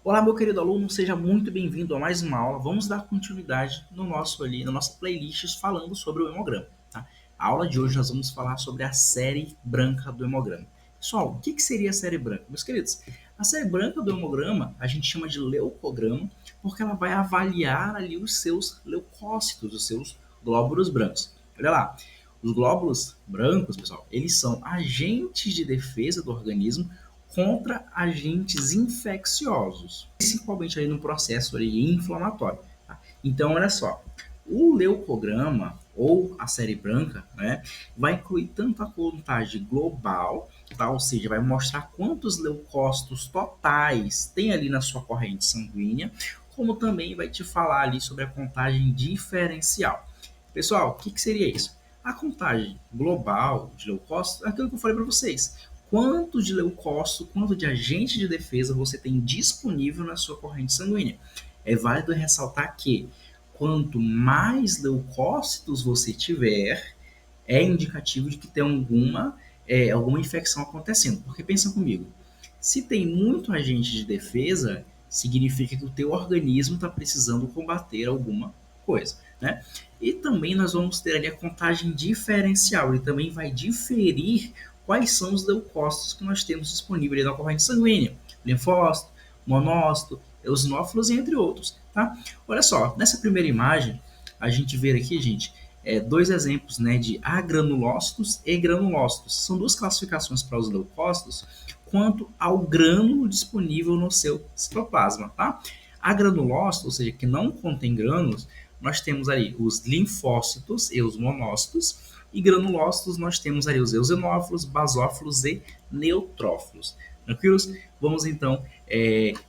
Olá, meu querido aluno, seja muito bem-vindo a mais uma aula. Vamos dar continuidade na nossa playlist falando sobre o hemograma, tá? A aula de hoje nós vamos falar sobre a série branca do hemograma. Pessoal, o que seria a série branca? Meus queridos, a série branca do hemograma a gente chama de leucograma porque ela vai avaliar ali os seus leucócitos, os seus glóbulos brancos. Olha lá, os glóbulos brancos, pessoal, eles são agentes de defesa do organismo contra agentes infecciosos, principalmente aí no processo ali inflamatório. Tá? Então, olha só, o leucograma ou a série branca, né, vai incluir tanto a contagem global, tá? Ou seja, vai mostrar quantos leucócitos totais tem ali na sua corrente sanguínea, como também vai te falar ali sobre a contagem diferencial. Pessoal, o que seria isso? A contagem global de leucócitos é aquilo que eu falei para vocês. Quanto de leucócito, quanto de agente de defesa você tem disponível na sua corrente sanguínea. É válido ressaltar que quanto mais leucócitos você tiver, é indicativo de que tem alguma infecção acontecendo. Porque pensa comigo, se tem muito agente de defesa, significa que o teu organismo está precisando combater alguma coisa, né? E também nós vamos ter ali a contagem diferencial, ele também vai diferir quais são os leucócitos que nós temos disponíveis na corrente sanguínea, linfócito, monócito, eosinófilos, entre outros, tá? Olha só, nessa primeira imagem, a gente vê aqui, gente, dois exemplos, né, de agranulócitos e granulócitos. São duas classificações para os leucócitos quanto ao grânulo disponível no seu citoplasma, tá? Agranulócito, ou seja, que não contém grânulos, nós temos ali os linfócitos e os monócitos, e granulócitos nós temos ali os eosinófilos, basófilos e neutrófilos. Tranquilos? Vamos então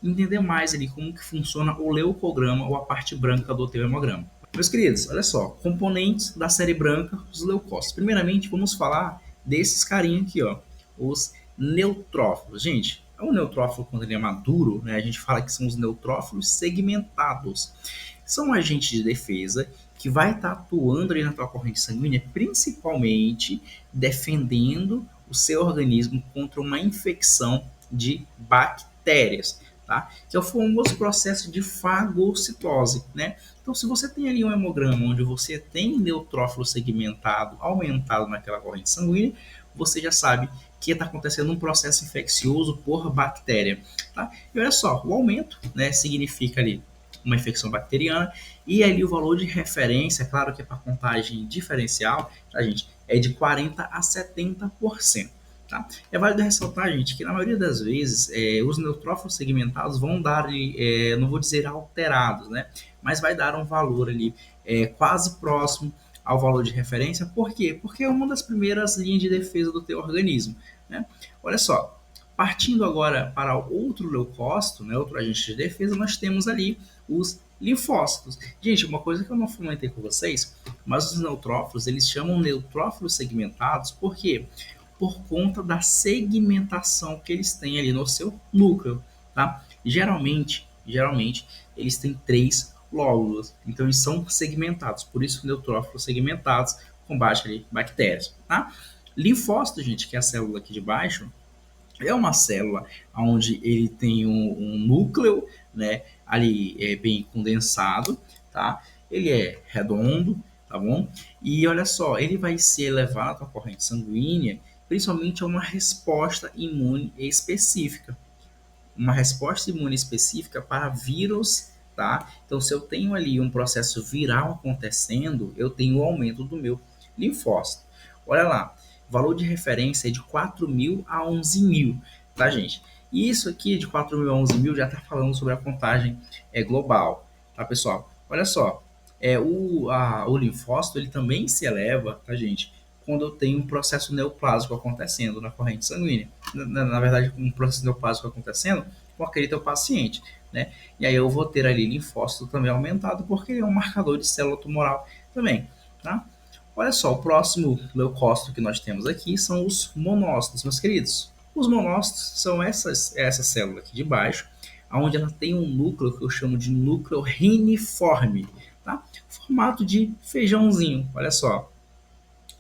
entender mais ali como que funciona o leucograma ou a parte branca do teu hemograma. Meus queridos, olha só, componentes da série branca, os leucócitos. Primeiramente, vamos falar desses carinha aqui, ó, os neutrófilos. Gente, o neutrófilo, quando ele é maduro, né, a gente fala que são os neutrófilos segmentados. São agentes de defesa que vai estar atuando ali na tua corrente sanguínea, principalmente defendendo o seu organismo contra uma infecção de bactérias, tá? Que é o famoso processo de fagocitose, né? Então, se você tem ali um hemograma onde você tem neutrófilo segmentado aumentado naquela corrente sanguínea, você já sabe que está acontecendo um processo infeccioso por bactéria, tá? E olha só, o aumento, né, significa ali uma infecção bacteriana, e ali o valor de referência, claro que é para contagem diferencial, tá, gente, é de 40 a 70%. Tá? É válido ressaltar, gente, que na maioria das vezes os neutrófilos segmentados vão dar, não vou dizer alterados, né? Mas vai dar um valor ali quase próximo ao valor de referência. Por quê? Porque é uma das primeiras linhas de defesa do teu organismo, né? Olha só, partindo agora para outro leucócito, né, outro agente de defesa, nós temos ali os linfócitos. Gente, uma coisa que eu não comentei com vocês, mas os neutrófilos, eles chamam neutrófilos segmentados, por quê? Por conta da segmentação que eles têm ali no seu núcleo, tá? Geralmente eles têm três lóbulos, então eles são segmentados, por isso neutrófilos segmentados combate ali bactérias, tá? Linfócito, gente, que é a célula aqui de baixo, é uma célula onde ele tem um núcleo, né, ali bem condensado, tá? Ele é redondo, tá bom? E olha só, ele vai ser elevado à corrente sanguínea, principalmente a uma resposta imune específica. Uma resposta imune específica para vírus, tá? Então, se eu tenho ali um processo viral acontecendo, eu tenho o aumento do meu linfócito. Olha lá, valor de referência é de 4.000 a 11.000, tá, gente? E isso aqui de 4.000 a 11.000 já está falando sobre a contagem global, tá, pessoal? Olha só, o linfócito ele também se eleva, tá, gente? Quando eu tenho um processo neoplásico acontecendo na corrente sanguínea. Na verdade, um processo neoplásico acontecendo com aquele teu paciente, né? E aí eu vou ter ali linfócito também aumentado, porque ele é um marcador de célula tumoral também, tá? Olha só, o próximo leucócito que nós temos aqui são os monócitos, meus queridos. Os monócitos são essa célula aqui de baixo, onde ela tem um núcleo que eu chamo de núcleo reniforme, tá? Formato de feijãozinho, olha só.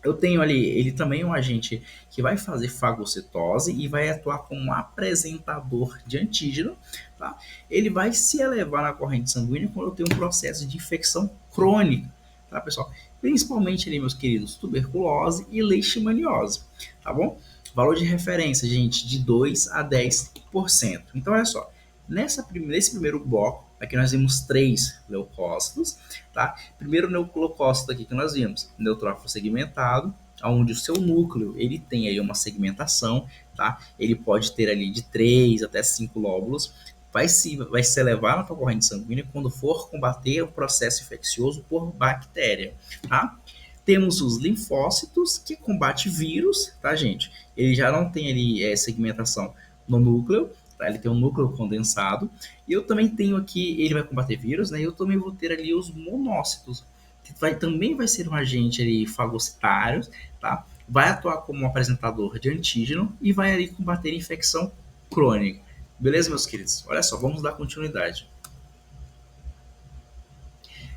Eu tenho ali, ele também é um agente que vai fazer fagocitose e vai atuar como um apresentador de antígeno, tá? Ele vai se elevar na corrente sanguínea quando eu tenho um processo de infecção crônica, tá, pessoal? Principalmente ali, meus queridos, tuberculose e leishmaniose, tá bom? Valor de referência, gente, de 2 a 10%. Então, olha só, nesse primeiro bloco, aqui nós vimos 3 leucócitos, tá? Primeiro leucócito aqui que nós vimos, neutrófilo segmentado, onde o seu núcleo ele tem aí uma segmentação, tá? Ele pode ter ali de 3 até 5 lóbulos, vai se elevar na tua corrente sanguínea quando for combater o processo infeccioso por bactéria, tá? Temos os linfócitos, que combate vírus, tá, gente? Ele já não tem ali segmentação no núcleo, tá? Ele tem um núcleo condensado. E eu também tenho aqui, ele vai combater vírus, né? E eu também vou ter ali os monócitos, que também vai ser um agente ali fagocitário, tá? Vai atuar como um apresentador de antígeno e vai ali combater infecção crônica. Beleza, meus queridos? Olha só, vamos dar continuidade.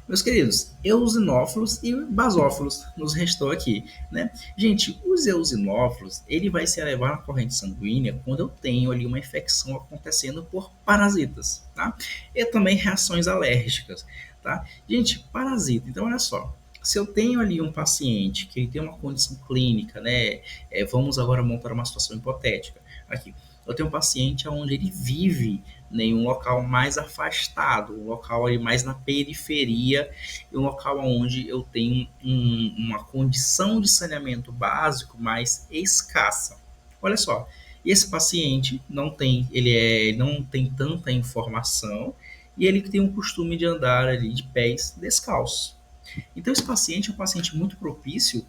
Meus queridos, eosinófilos e basófilos nos restou aqui, né? Gente, os eosinófilos, ele vai se elevar na corrente sanguínea quando eu tenho ali uma infecção acontecendo por parasitas, tá? E também reações alérgicas, tá? Gente, parasita, então olha só, se eu tenho ali um paciente que ele tem uma condição clínica, né? Vamos agora montar uma situação hipotética. Aqui, eu tenho um paciente onde ele vive em um local mais afastado, um local ali mais na periferia, um local onde eu tenho uma condição de saneamento básico mais escassa. Olha só, e esse paciente não tem tanta informação e ele tem um costume de andar ali de pés descalços. Então esse paciente é um paciente muito propício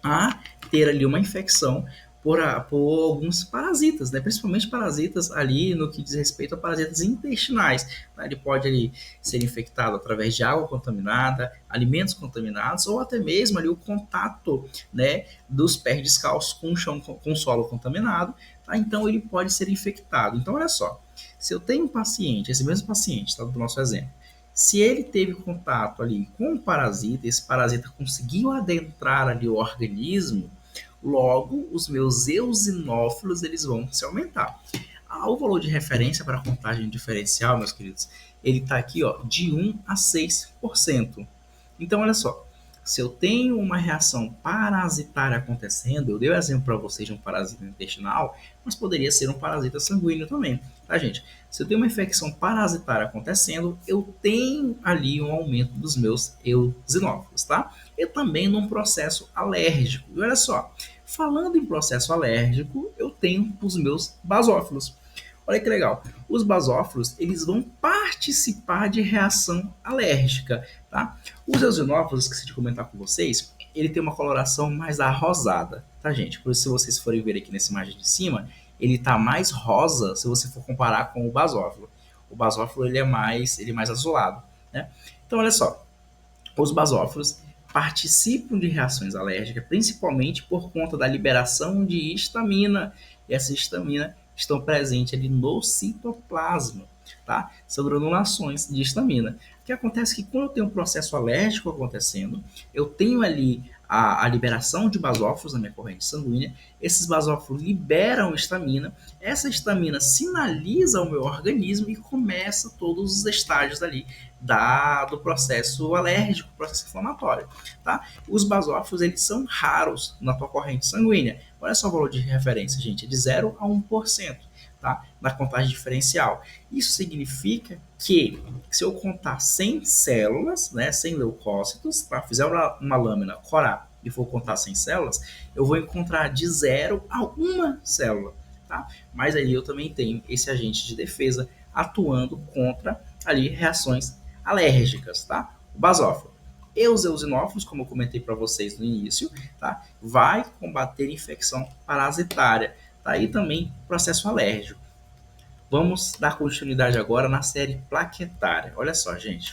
a ter ali uma infecção por alguns parasitas, né? Principalmente parasitas ali no que diz respeito a parasitas intestinais. Tá? Ele pode ali ser infectado através de água contaminada, alimentos contaminados ou até mesmo ali o contato, né, dos pés descalços com o chão, com o solo contaminado. Tá? Então ele pode ser infectado. Então olha só, se eu tenho um paciente, esse mesmo paciente, tá, do nosso exemplo, se ele teve contato ali com o parasita, esse parasita conseguiu adentrar ali o organismo, logo os meus eosinófilos eles vão se aumentar. O valor de referência para a contagem diferencial, meus queridos, ele está aqui ó, de 1 a 6%. Então, olha só, se eu tenho uma reação parasitária acontecendo, eu dei o exemplo para vocês de um parasita intestinal, mas poderia ser um parasita sanguíneo também, tá, gente? Se eu tenho uma infecção parasitária acontecendo, eu tenho ali um aumento dos meus eosinófilos, tá? E também num processo alérgico. E olha só, falando em processo alérgico, eu tenho os meus basófilos. Olha que legal. Os basófilos, eles vão participar de reação alérgica, tá? Os eosinófilos, que se comentar com vocês, ele tem uma coloração mais arrosada, tá, gente? Por isso, se vocês forem ver aqui nessa imagem de cima, ele tá mais rosa se você for comparar com o basófilo. O basófilo, ele é mais azulado, né? Então, olha só. Os basófilos participam de reações alérgicas, principalmente por conta da liberação de histamina. E essa histamina estão presentes ali no citoplasma, tá? São granulações de histamina. O que acontece é que quando eu tenho um processo alérgico acontecendo, eu tenho ali a liberação de basófilos na minha corrente sanguínea, esses basófilos liberam histamina, essa histamina sinaliza ao meu organismo e começa todos os estágios ali do processo alérgico, processo inflamatório, tá? Os basófilos, eles são raros na tua corrente sanguínea. Olha só o valor de referência, gente, é de 0 a 1%, tá? Na contagem diferencial. Isso significa que se eu contar 100 células, né, 100 leucócitos, tá? Fizer uma lâmina corar e for contar 100 células, eu vou encontrar de 0 a 1 célula, tá? Mas aí eu também tenho esse agente de defesa atuando contra ali reações alérgicas, tá? O basófilo. E os eosinófilos, como eu comentei para vocês no início, tá? Vai combater infecção parasitária, tá? E também processo alérgico. Vamos dar continuidade agora na série plaquetária. Olha só, gente.